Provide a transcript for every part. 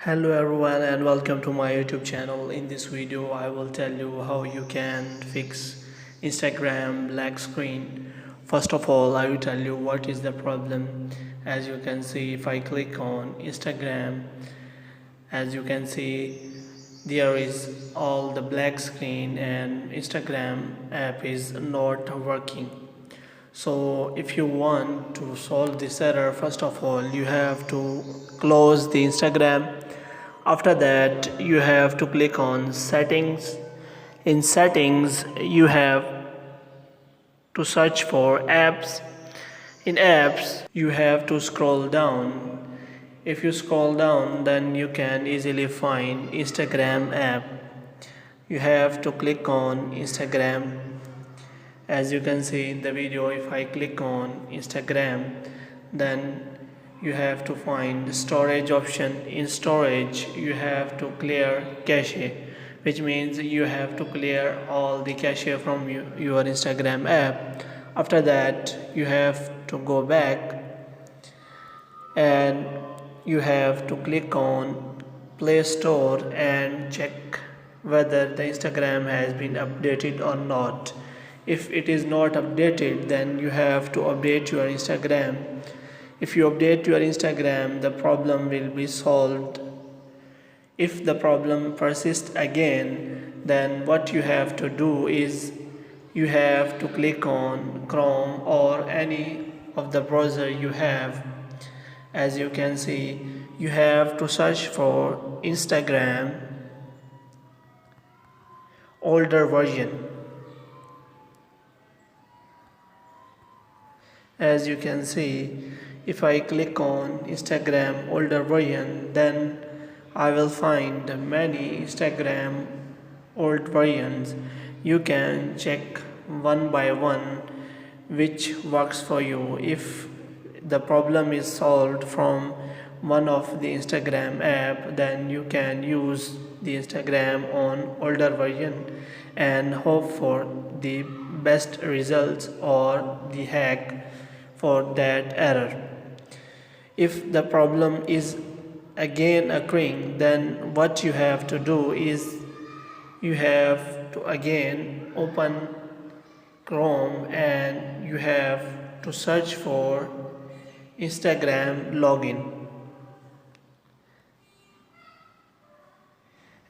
Hello everyone and welcome to my YouTube channel. In this video I will tell you how you can fix Instagram black screen. First of all, I will tell you what is the problem. As you can see, if I click on Instagram, as you can see, there is all the black screen and Instagram app is not working. So if you want to solve this error, first of all you have to close the Instagram. After that you have to click on settings. In settings you have to search for apps. In apps you have to scroll down. If you scroll down, then you can easily find Instagram app. You have to click on Instagram. As you can see in the video, if I click on Instagram, then you have to find storage option. In storage you have to clear cache, which means you have to clear all the cache from your Instagram app. After that you have to go back and you have to click on Play Store and check whether the Instagram has been updated or not. If it is not updated, then you have to update your Instagram. If you update your Instagram, the problem will be solved. If the problem persists again, then what you have to do is you have to click on Chrome or any of the browser you have. As you can see, you have to search for Instagram older version. As you can see, if I click on Instagram older version, then I will find many Instagram old versions. You can check one by one which works for you. If the problem is solved from one of the Instagram app, then you can use the Instagram on older version and hope for the best results or the hack for that error. If the problem is again occurring, then what you have to do is you have to again open Chrome and you have to search for Instagram login.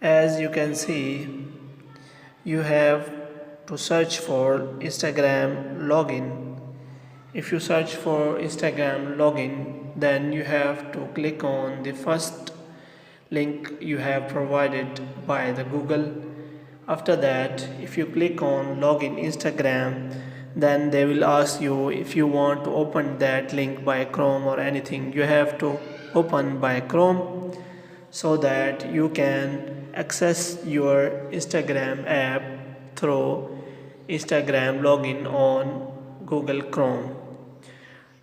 As you can see, you have to search for Instagram login. If you search for Instagram login, then you have to click on the first link you have provided by the Google. After that, if you click on login Instagram, then they will ask you if you want to open that link by Chrome or anything. You have to open by Chrome so that you can access your Instagram app through Instagram login on Google Chrome.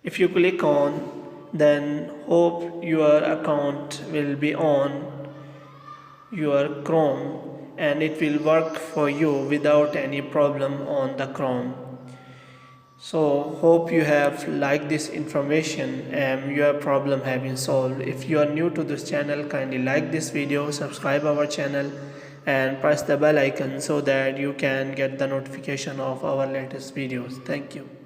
If you click on, then hope your account will be on your Chrome and it will work for you without any problem on the Chrome. So hope you have liked this information and your problem have been solved. If you are new to this channel, kindly like this video, subscribe our channel and press the bell icon so that you can get the notification of our latest videos. Thank you.